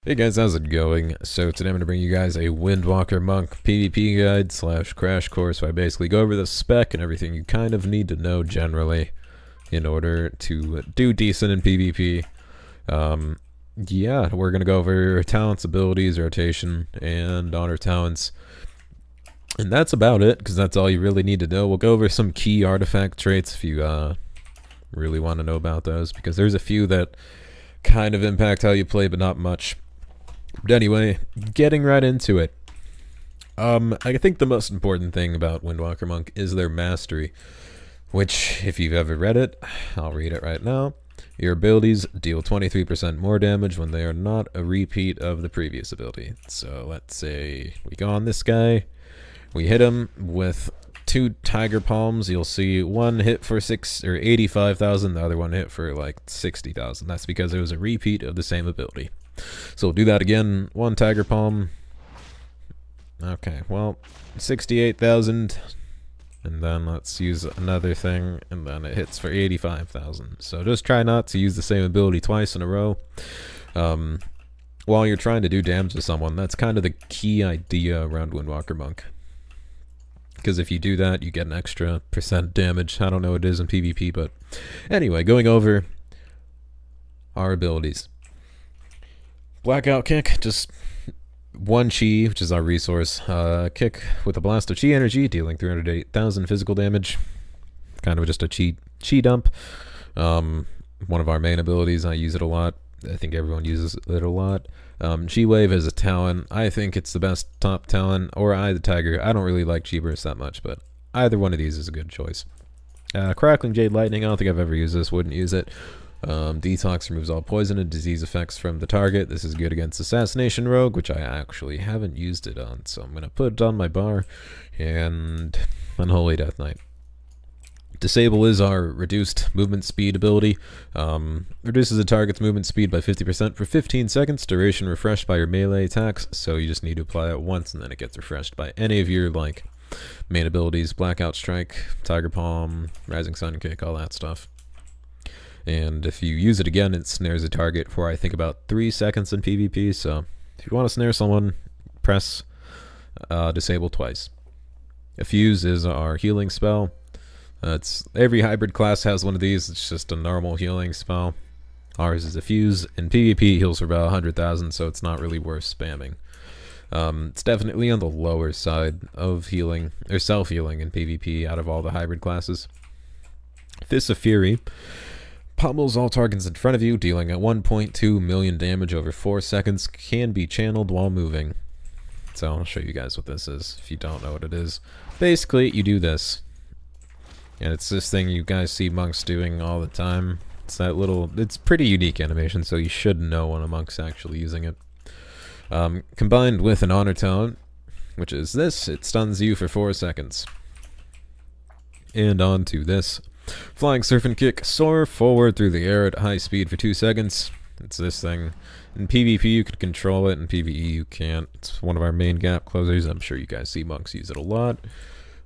Hey guys, how's it going? So today I'm going to bring you guys a Windwalker Monk PvP guide slash crash course where I basically go over the spec and everything you kind of need to know generally in order to do decent in PvP. Yeah, we're going to go over talents, abilities, rotation, and honor talents. And that's about it, because that's all you really need to know. We'll go over some key artifact traits if you really want to know about those, because there's a few that kind of impact how you play, but not much. But anyway, getting right into it. I think the most important thing about Windwalker Monk is their mastery, which, if you've ever read it, I'll read it right now. Your abilities deal 23% more damage when they are not a repeat of the previous ability. So let's say we go on this guy, we hit him with 2 tiger palms. You'll see one hit for 85,000, the other one hit for like 60,000. That's because it was a repeat of the same ability. So we'll do that again. 1 tiger palm. Okay, well, 68,000. And then let's use another thing, and then it hits for 85,000. So just try not to use the same ability twice in a row. While you're trying to do damage to someone, that's kind of the key idea around Windwalker Monk. Because if you do that, you get an extra % damage. I don't know what it is in PvP, but anyway, going over our abilities. Blackout kick, just 1 chi, which is our resource. Kick with a blast of chi energy, dealing 308,000 physical damage. Kind of just a chi dump. One of our main abilities, I use it a lot. I think everyone uses it a lot. Chi Wave is a talent. I think it's the best top talent, or Eye of the Tiger. I don't really like Chi Burst that much, but either one of these is a good choice. Crackling Jade Lightning, I don't think I've ever used this, wouldn't use it. Detox removes all poison and disease effects from the target. This is good against Assassination Rogue, which I actually haven't used it on, so I'm going to put it on my bar. And Unholy Death Knight. Disable is our reduced movement speed ability. Reduces the target's movement speed by 50% for 15 seconds. Duration refreshed by your melee attacks, so you just need to apply it once and then it gets refreshed by any of your main abilities. Blackout Strike, Tiger Palm, Rising Sun Kick, all that stuff. And if you use it again, it snares a target for I think about 3 seconds in PvP. So if you want to snare someone, press disable twice. A Fuse is our healing spell. Every hybrid class has one of these. It's just a normal healing spell. Ours is a Fuse. In PvP, heals for about 100,000, so it's not really worth spamming. It's definitely on the lower side of healing, or self-healing in PvP out of all the hybrid classes. Fist of Fury pummels all targets in front of you, dealing at 1.2 million damage over 4 seconds, can be channeled while moving. So I'll show you guys what this is, if you don't know what it is. Basically, you do this. And it's this thing you guys see monks doing all the time. It's pretty unique animation, so you should know when a monk's actually using it. Combined with an honor talent, which is this, it stuns you for 4 seconds. And on to this. Flying Surf and Kick, soar forward through the air at high speed for 2 seconds. It's this thing. In PvP you could control it, in PvE you can't. It's one of our main gap closers. I'm sure you guys see monks use it a lot.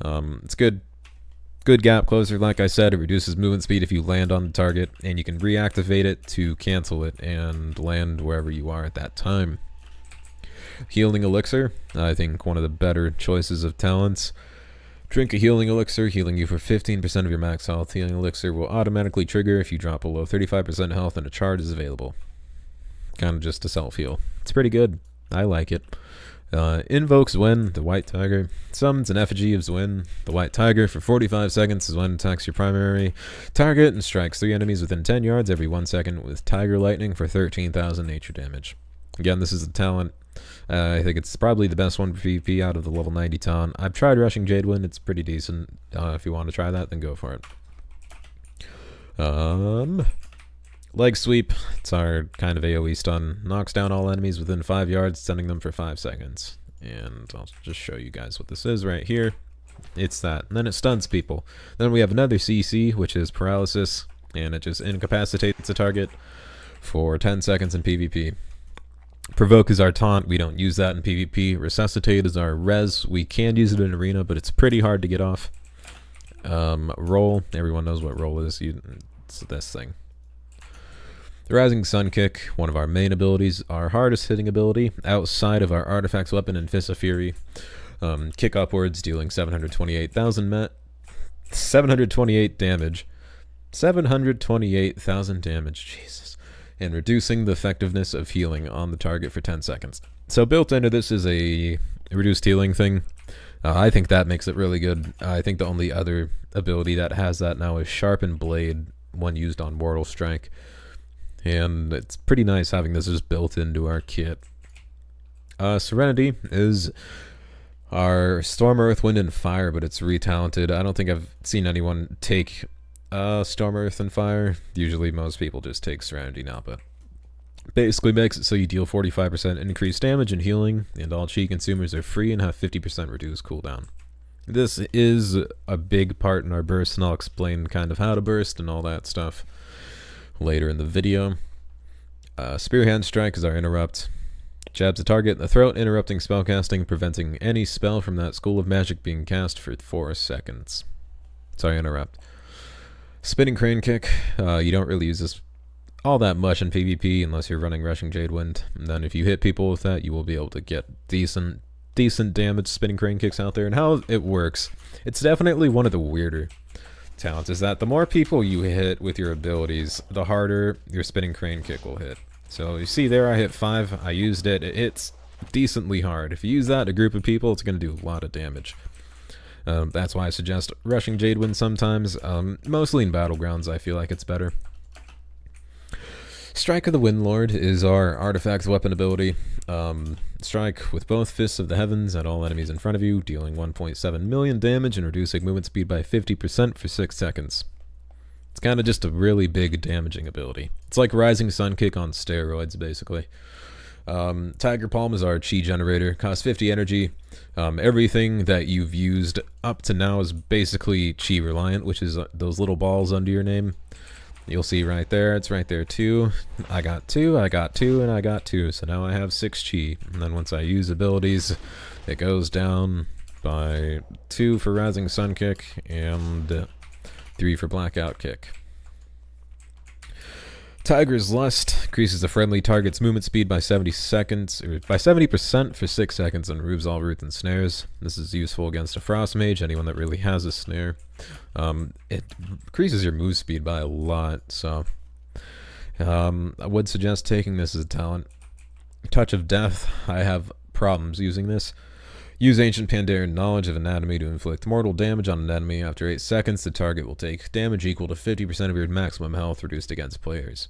It's good gap closer, like I said. It reduces movement speed if you land on the target, and you can reactivate it to cancel it and land wherever you are at that time. Healing Elixir, I think one of the better choices of talents. Drink a healing elixir, healing you for 15% of your max health. Healing elixir will automatically trigger if you drop below 35% health and a charge is available. Kind of just a self-heal. It's pretty good. I like it. Invokes Zwen, the White Tiger. Summons an effigy of Zwen, the White Tiger, for 45 seconds. Zwen attacks your primary target and strikes 3 enemies within 10 yards every 1 second with Tiger Lightning for 13,000 nature damage. Again, this is a talent. I think it's probably the best one for PvP out of the level 90 talent. I've tried rushing Jadewind. It's pretty decent. If you want to try that, then go for it. Legsweep. It's our kind of AoE stun. Knocks down all enemies within 5 yards, stunning them for 5 seconds. And I'll just show you guys what this is right here. It's that. And then it stuns people. Then we have another CC, which is Paralysis. And it just incapacitates a target for 10 seconds in PvP. Provoke is our taunt. We don't use that in PvP. Resuscitate is our res. We can use it in arena, but it's pretty hard to get off. Roll. Everyone knows what roll is. It's this thing. The Rising Sun Kick, one of our main abilities, our hardest hitting ability, outside of our Artifacts Weapon and Fist of Fury. Kick upwards, dealing 728 damage. 728,000 damage, Jesus. And reducing the effectiveness of healing on the target for 10 seconds. So built into this is a reduced healing thing. I think that makes it really good. I think the only other ability that has that now is Sharpened Blade, when used on Mortal Strike. And it's pretty nice having this just built into our kit. Serenity is our Storm, Earth, Wind, and Fire, but it's re-talented. I don't think I've seen anyone take Storm, Earth, and Fire. Usually most people just take Serenity now, but basically makes it so you deal 45% increased damage and healing, and all chi consumers are free and have 50% reduced cooldown. This is a big part in our burst, and I'll explain kind of how to burst and all that stuff later in the video. Spearhand Strike is our interrupt. Jabs a target in the throat, interrupting spellcasting, preventing any spell from that school of magic being cast for 4 seconds. Sorry, interrupt. Spinning Crane Kick. You don't really use this all that much in PvP unless you're running Rushing Jade Wind. And then if you hit people with that, you will be able to get decent damage spinning crane kicks out there. And how it works, it's definitely one of the weirder talents, is that the more people you hit with your abilities, the harder your spinning crane kick will hit. So you see there, I hit 5, I used it, it hits decently hard. If you use that in a group of people, it's going to do a lot of damage. That's why I suggest Rushing Jade Wind sometimes. Mostly in Battlegrounds, I feel like it's better. Strike of the Windlord is our artifact weapon ability. Strike with both fists of the heavens at all enemies in front of you, dealing 1.7 million damage and reducing movement speed by 50% for 6 seconds. It's kind of just a really big damaging ability. It's like Rising Sun Kick on steroids, basically. Tiger Palm is our chi generator. Costs 50 energy. Everything that you've used up to now is basically chi reliant, which is those little balls under your name. You'll see right there, it's right there too. I got 2, I got 2, and I got 2. So now I have 6 chi. And then once I use abilities, it goes down by 2 for Rising Sun Kick and 3 for Blackout Kick. Tiger's Lust increases the friendly target's movement speed by 70% for 6 seconds and removes all roots and snares. This is useful against a frost mage, anyone that really has a snare. It increases your move speed by a lot, so I would suggest taking this as a talent. Touch of Death, I have problems using this. Use Ancient Pandaren Knowledge of Anatomy to inflict mortal damage on an enemy. After 8 seconds, the target will take damage equal to 50% of your maximum health reduced against players.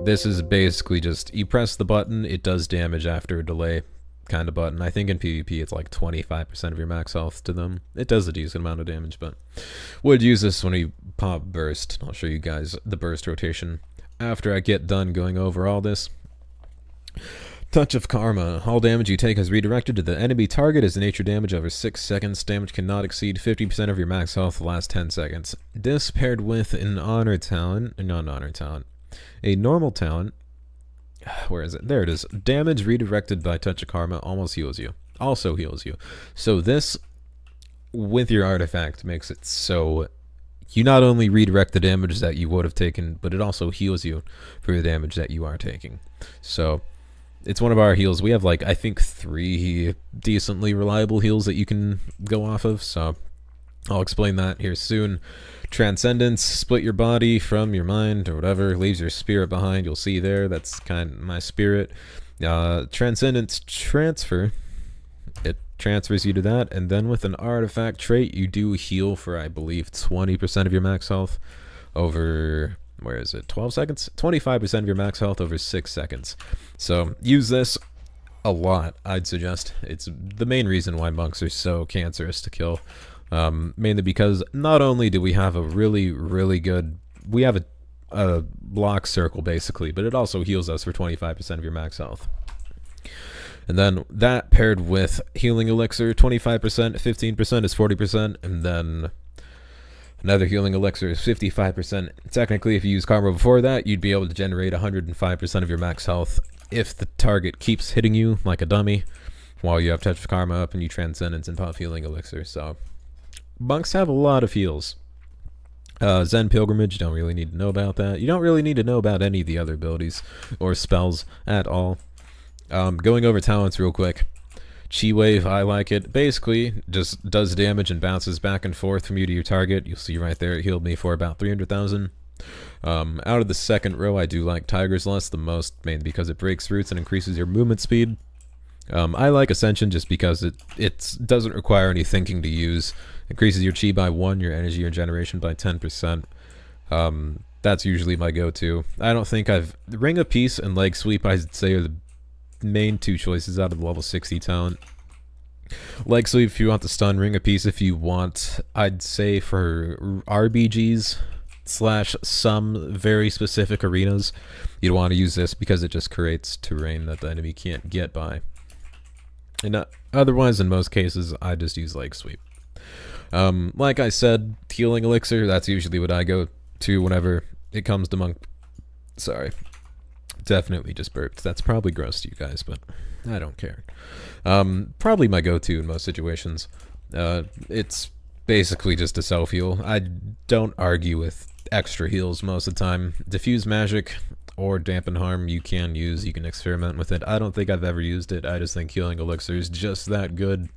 This is basically just, you press the button, it does damage after a delay kind of button. I think in PvP it's like 25% of your max health to them. It does a decent amount of damage, but would use this when we pop burst. I'll show you guys the burst rotation after I get done going over all this. Touch of Karma. All damage you take is redirected to the enemy target as nature damage over 6 seconds. Damage cannot exceed 50% of your max health the last 10 seconds. This paired with an honor talent, not an honor talent, a normal talent. Where is it? There it is. Damage redirected by Touch of Karma almost heals you. Also heals you. So this, with your artifact, makes it so you not only redirect the damage that you would have taken, but it also heals you for the damage that you are taking. So it's one of our heals. We have like, I think 3 decently reliable heals that you can go off of, so I'll explain that here soon. Transcendence, split your body from your mind or whatever, leaves your spirit behind. You'll see there, that's kind of my spirit. Transcendence Transfer, it transfers you to that, and then with an artifact trait, you do heal for, I believe, 20% of your max health over, where is it, 12 seconds? 25% of your max health over 6 seconds. So use this a lot, I'd suggest. It's the main reason why monks are so cancerous to kill. Mainly because not only do we have a really, really good, we have a block circle basically, but it also heals us for 25% of your max health. And then that paired with healing elixir, 25%, 15% is 40%, and then another healing elixir is 55%. Technically, if you use karma before that, you'd be able to generate 105% of your max health if the target keeps hitting you like a dummy while you have Touch of Karma up and you Transcendence and pop healing elixir. So monks have a lot of heals. Zen Pilgrimage, don't really need to know about that. You don't really need to know about any of the other abilities or spells at all. Going over talents real quick. Chi Wave, I like it. Basically, just does damage and bounces back and forth from you to your target. You'll see right there, it healed me for about 300,000. Out of the second row, I do like Tiger's Lust the most, mainly because it breaks roots and increases your movement speed. I like Ascension just because it doesn't require any thinking to use. Increases your chi by 1, your energy regeneration by 10%. That's usually my go-to. I don't think Ring of Peace and Legsweep, I'd say, are the main two choices out of the level 60 talent. Legsweep if you want the stun, Ring of Peace if you want, I'd say for RBGs / some very specific arenas, you'd want to use this because it just creates terrain that the enemy can't get by. And otherwise, in most cases, I just use Legsweep. Like I said, healing Elixir, that's usually what I go to whenever it comes to monk. Sorry. Definitely just burped. That's probably gross to you guys, but I don't care. Probably my go-to in most situations. It's basically just a self-heal. I don't argue with extra heals most of the time. Diffuse Magic or Dampen Harm you can use. You can experiment with it. I don't think I've ever used it. I just think healing Elixir is just that good.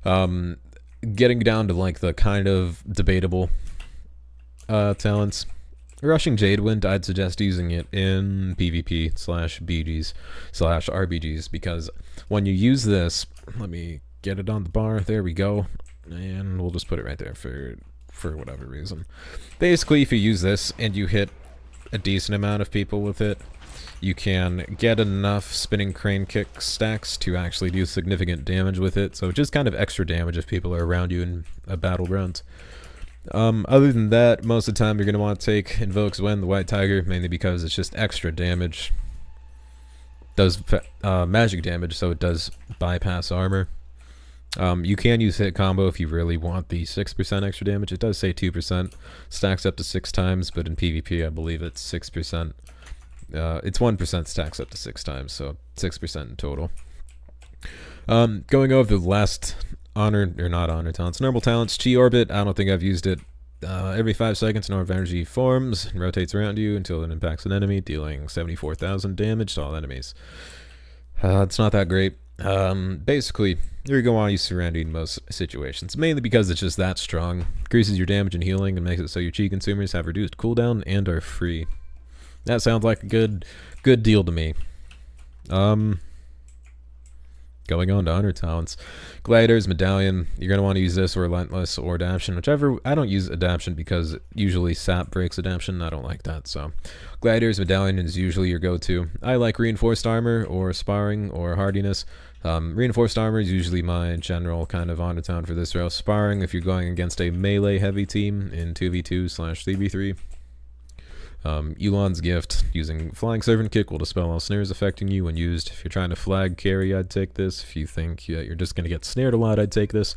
Getting down to like the kind of debatable talents. Rushing Jadewind, I'd suggest using it in PvP / BGs / RBGs because when you use this, let me get it on the bar, there we go, and we'll just put it right there for whatever reason. Basically, if you use this and you hit a decent amount of people with it, you can get enough spinning crane kick stacks to actually do significant damage with it, so just kind of extra damage if people are around you in a battleground. Other than that, most of the time you're going to want to take Invokes Wind, the White Tiger, mainly because it's just extra damage. Does magic damage, so it does bypass armor. You can use Hit Combo if you really want the 6% extra damage. It does say 2%, stacks up to 6 times, but in PvP I believe it's 6%. It's 1% stacks up to 6 times, so 6% in total. Going over the last honor, or not honor talents, normal talents, Chi Orbit, I don't think I've used it. Every 5 seconds, an orb of energy forms and rotates around you until it impacts an enemy, dealing 74,000 damage to all enemies. It's not that great. Basically, you're going to want to use Serenity in most situations, mainly because it's just that strong. Increases your damage and healing and makes it so your chi consumers have reduced cooldown and are free. That sounds like a good deal to me. Going on to honor talents. Gladiator's Medallion, you're going to want to use this or Relentless or Adaption, whichever. I don't use Adaption because usually Sap breaks Adaption. I don't like that, so Gladiator's Medallion is usually your go-to. I like Reinforced Armor or Sparring or Hardiness. Reinforced Armor is usually my general kind of honor talent for this row. Sparring if you're going against a melee heavy team in 2v2 / 3v3. Elon's Gift, using Flying Servant Kick will dispel all snares affecting you when used. If you're trying to flag carry, I'd take this. If you think you're just going to get snared a lot, I'd take this.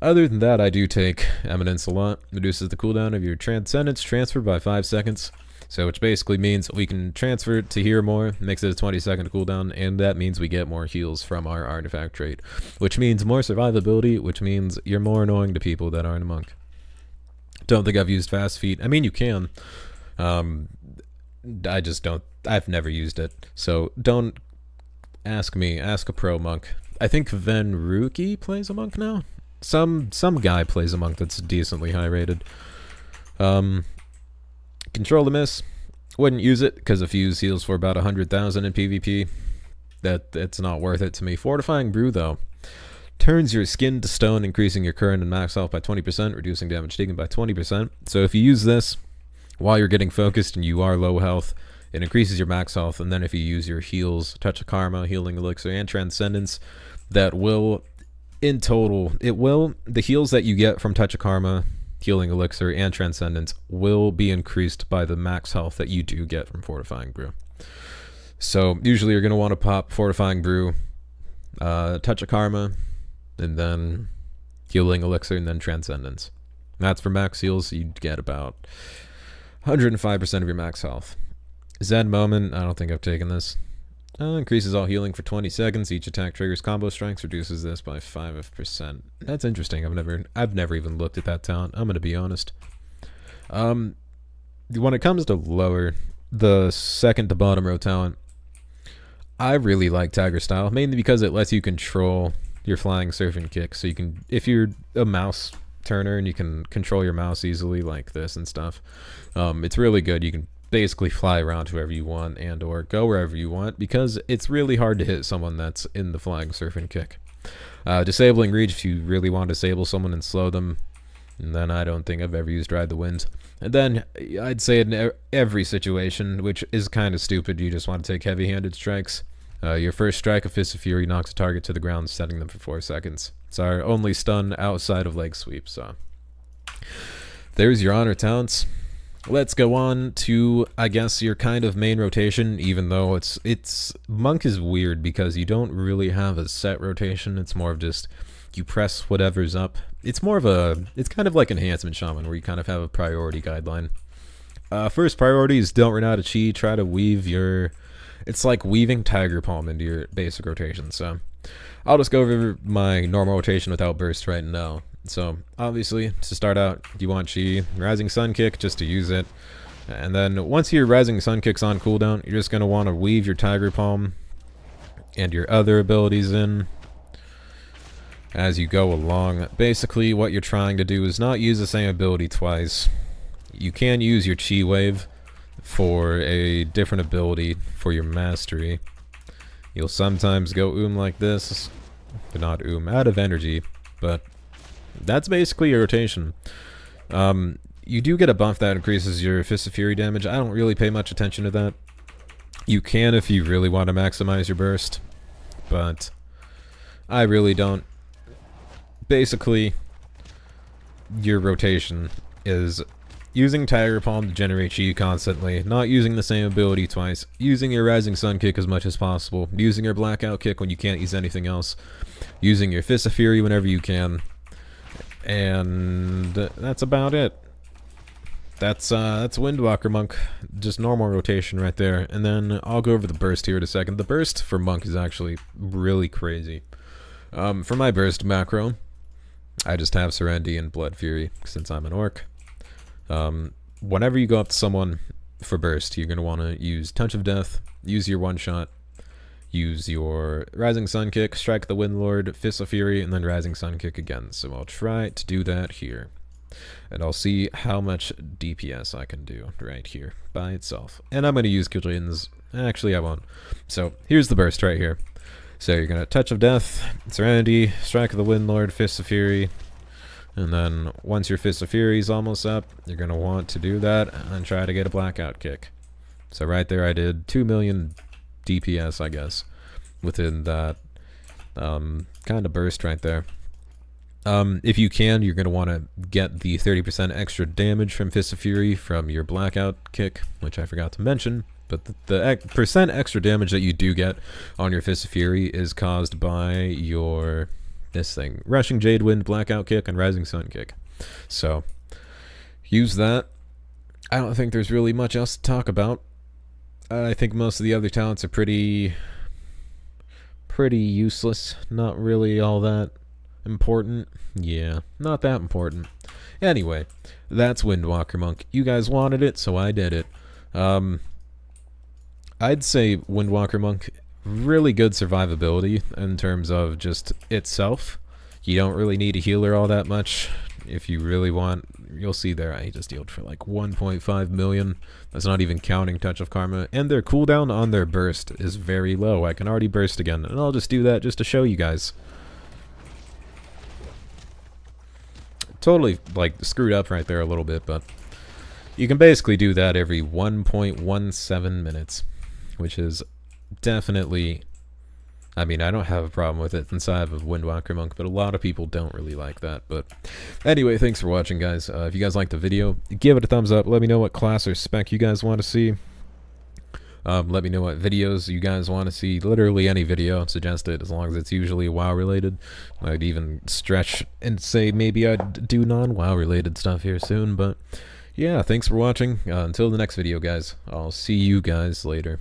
Other than that, I do take Eminence a lot. Reduces the cooldown of your Transcendence transfer by 5 seconds. So which basically means we can transfer to here more, makes it a 20-second cooldown, and that means we get more heals from our artifact trait. Which means more survivability, which means you're more annoying to people that aren't a monk. Don't think I've used Fast Feet. I mean, you can. I just don't. I've never used it, so don't ask me. Ask a pro monk. I think Venruki plays a monk now. Some guy plays a monk that's decently high rated. Control the Miss. Wouldn't use it because a fuse heals for about 100,000 in PvP. That's not worth it to me. Fortifying Brew though. Turns your skin to stone, increasing your current and max health by 20%, reducing damage taken by 20%. So if you use this while you're getting focused and you are low health, it increases your max health, and then if you use your heals, Touch of Karma, Healing Elixir, and Transcendence, that will, in total, the heals that you get from Touch of Karma, Healing Elixir, and Transcendence will be increased by the max health that you do get from Fortifying Brew. So usually you're going to want to pop Fortifying Brew, Touch of Karma, and then Healing Elixir, and then Transcendence. That's for max heals, you'd get about 105% of your max health. Zen Moment, I don't think I've taken this. Increases all healing for 20 seconds. Each attack triggers combo strengths. Reduces this by 5%. That's interesting. I've never even looked at that talent. I'm going to be honest. When it comes to lower, the second to bottom row talent, I really like Tiger Style, mainly because it lets you control your flying surfing kick. So you can, if you're a mouse turner and you can control your mouse easily like this and stuff, it's really good. You can basically fly around whoever you want and or go wherever you want, because it's really hard to hit someone that's in the flying surfing kick. Disabling reach, if you really want to disable someone and slow them, and then I don't think I've ever used Ride the Wind. And then I'd say in every situation, which is kind of stupid, you just want to take heavy-handed strikes. Your first strike of Fist of Fury knocks a target to the ground, setting them for 4 seconds. It's our only stun outside of Legsweep, so there's your honor talents. Let's go on to, I guess, your kind of main rotation, even though it's Monk is weird because you don't really have a set rotation. It's more of just you press whatever's up. It's more of it's kind of like Enhancement Shaman, where you kind of have a priority guideline. First priority is don't run out of chi. Try to weave it's like weaving Tiger Palm into your basic rotation. So I'll just go over my normal rotation without burst right now. So obviously, to start out, you want chi, Rising Sun Kick just to use it. And then once your Rising Sun Kick's on cooldown, you're just going to want to weave your Tiger Palm and your other abilities in as you go along. Basically, what you're trying to do is not use the same ability twice. You can use your Chi Wave for a different ability for your mastery. You'll sometimes go like this, but not out of energy, but that's basically your rotation. You do get a buff that increases your Fist of Fury damage. I don't really pay much attention to that. You can if you really want to maximize your burst, but I really don't. Basically, your rotation is using Tiger Palm to generate chi constantly, not using the same ability twice, using your Rising Sun Kick as much as possible, using your Blackout Kick when you can't use anything else, using your Fist of Fury whenever you can, and that's about it. That's Windwalker Monk, just normal rotation right there. And then I'll go over the burst here in a second. The burst for Monk is actually really crazy. For my burst macro, I just have Serenity and Blood Fury since I'm an orc. Whenever you go up to someone for burst, you're going to want to use Touch of Death, use your one-shot, use your Rising Sun Kick, strike the Windlord, Fist of Fury, and then Rising Sun Kick again. So I'll try to do that here. And I'll see how much DPS I can do right here by itself. And I'm going to use Kajin's. Actually, I won't. So here's the burst right here. So you're going to Touch of Death, Serenity, strike of the Windlord, Fist of Fury. And then once your Fist of Fury is almost up, you're going to want to do that and try to get a Blackout Kick. So right there I did 2 million DPS, I guess, within that kind of burst right there. If you can, you're going to want to get the 30% extra damage from Fist of Fury from your Blackout Kick, which I forgot to mention. But the percent extra damage that you do get on your Fist of Fury is caused by your Rushing Jade Wind, Blackout Kick, and Rising Sun Kick. So use that. I don't think there's really much else to talk about. I think most of the other talents are pretty useless. Not really all that important. Yeah, not that important. Anyway, that's Windwalker Monk. You guys wanted it, so I did it. I'd say Windwalker Monk, really good survivability in terms of just itself. You don't really need a healer all that much. If you really want, you'll see there I just healed for like 1.5 million. That's not even counting Touch of Karma. And their cooldown on their burst is very low. I can already burst again, and I'll just do that just to show you guys. Totally like screwed up right there a little bit, but you can basically do that every 1.17 minutes, which is definitely, I mean, I don't have a problem with it since I have a Windwalker Monk, but a lot of people don't really like that. But anyway, thanks for watching, guys. If you guys liked the video, give it a thumbs up. Let me know what class or spec you guys want to see. Let me know what videos you guys want to see. Literally any video, suggest it, as long as it's usually WoW related. I'd even stretch and say maybe I'd do non-WoW related stuff here soon. But yeah, thanks for watching. Until the next video, guys. I'll see you guys later.